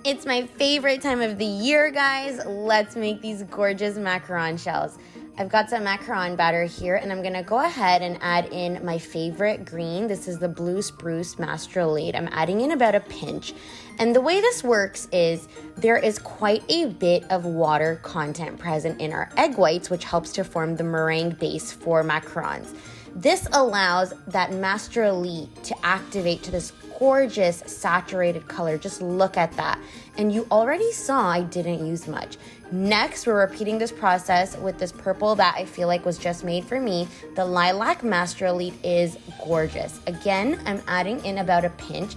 It's my favorite time of the year, guys. Let's make these gorgeous macaron shells. I've got some macaron batter here, and I'm gonna go ahead and add in my favorite green. This is the Blue Spruce Mastrolate. I'm adding in about a pinch. And the way this works is there is quite a bit of water content present in our egg whites, which helps to form the meringue base for macarons. This allows that mastrolate to activate to this gorgeous saturated color. Just look at that. And you already saw I didn't use much. Next, we're repeating this process with this purple that I feel like was just made for me. The lilac mastrolate is gorgeous. Again, I'm adding in about a pinch,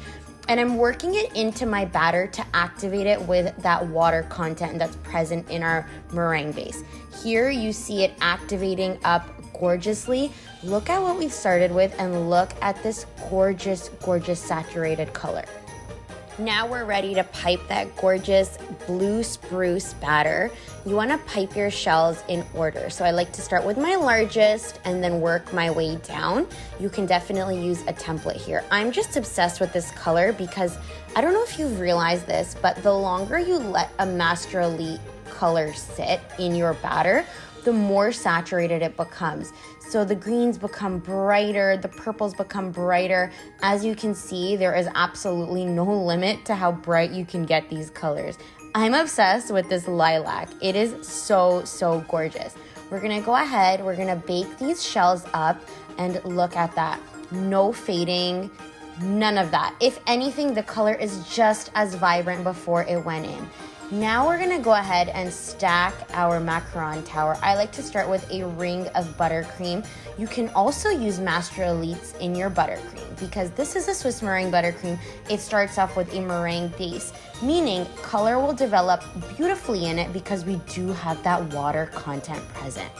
and I'm working it into my batter to activate it with that water content that's present in our meringue base. Here you see it activating up gorgeously. Look at what we started with and look at this gorgeous, gorgeous saturated color. Now we're ready to pipe that gorgeous blue spruce batter. You want to pipe your shells in order. So I like to start with my largest and then work my way down. You can definitely use a template here. I'm just obsessed with this color because I don't know if you've realized this, but the longer you let a mastrolate color sit in your batter, the more saturated it becomes. So the greens become brighter, the purples become brighter. As you can see, there is absolutely no limit to how bright you can get these colors. I'm obsessed with this lilac. It is so, so gorgeous. We're gonna go ahead, we're gonna bake these shells up, and look at that. No fading, none of that. If anything, the color is just as vibrant before it went in. Now we're gonna go ahead and stack our macaron tower. I like to start with a ring of buttercream. You can also use mastrolates in your buttercream because this is a Swiss meringue buttercream. It starts off with a meringue base, meaning color will develop beautifully in it because we do have that water content present.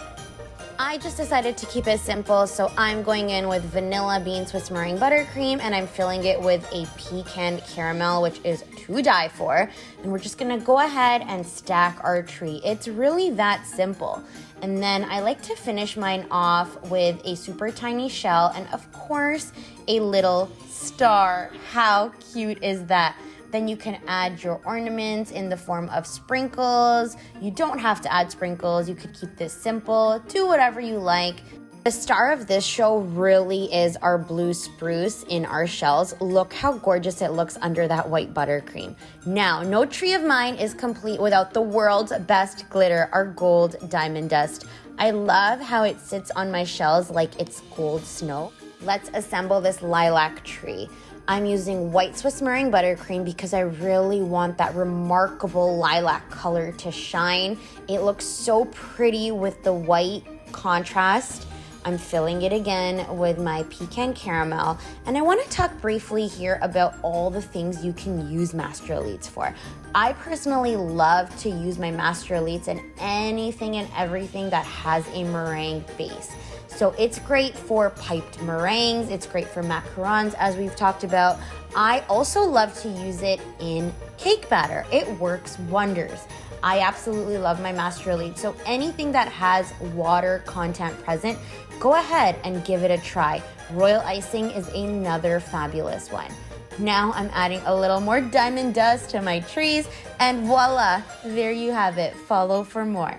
I just decided to keep it simple, so I'm going in with vanilla bean Swiss meringue buttercream, and I'm filling it with a pecan caramel, which is to die for. And we're just gonna go ahead and stack our tree. It's really that simple. And then I like to finish mine off with a super tiny shell and of course a little star. How cute is that? Then you can add your ornaments in the form of sprinkles. You don't have to add sprinkles. You could keep this simple. Do whatever you like. The star of this show really is our blue spruce in our shells. Look how gorgeous it looks under that white buttercream. Now, no tree of mine is complete without the world's best glitter, our gold diamond dust. I love how it sits on my shells like it's gold snow. Let's assemble this lilac tree. I'm using white Swiss meringue buttercream because I really want that remarkable lilac color to shine. It looks so pretty with the white contrast. I'm filling it again with my pecan caramel. And I want to talk briefly here about all the things you can use mastrolates for. I personally love to use my mastrolates in anything and everything that has a meringue base. So it's great for piped meringues, it's great for macarons, as we've talked about. I also love to use it in cake batter. It works wonders. I absolutely love my mastrolate. So anything that has water content present, go ahead and give it a try. Royal icing is another fabulous one. Now I'm adding a little more diamond dust to my trees, and voila, there you have it. Follow for more.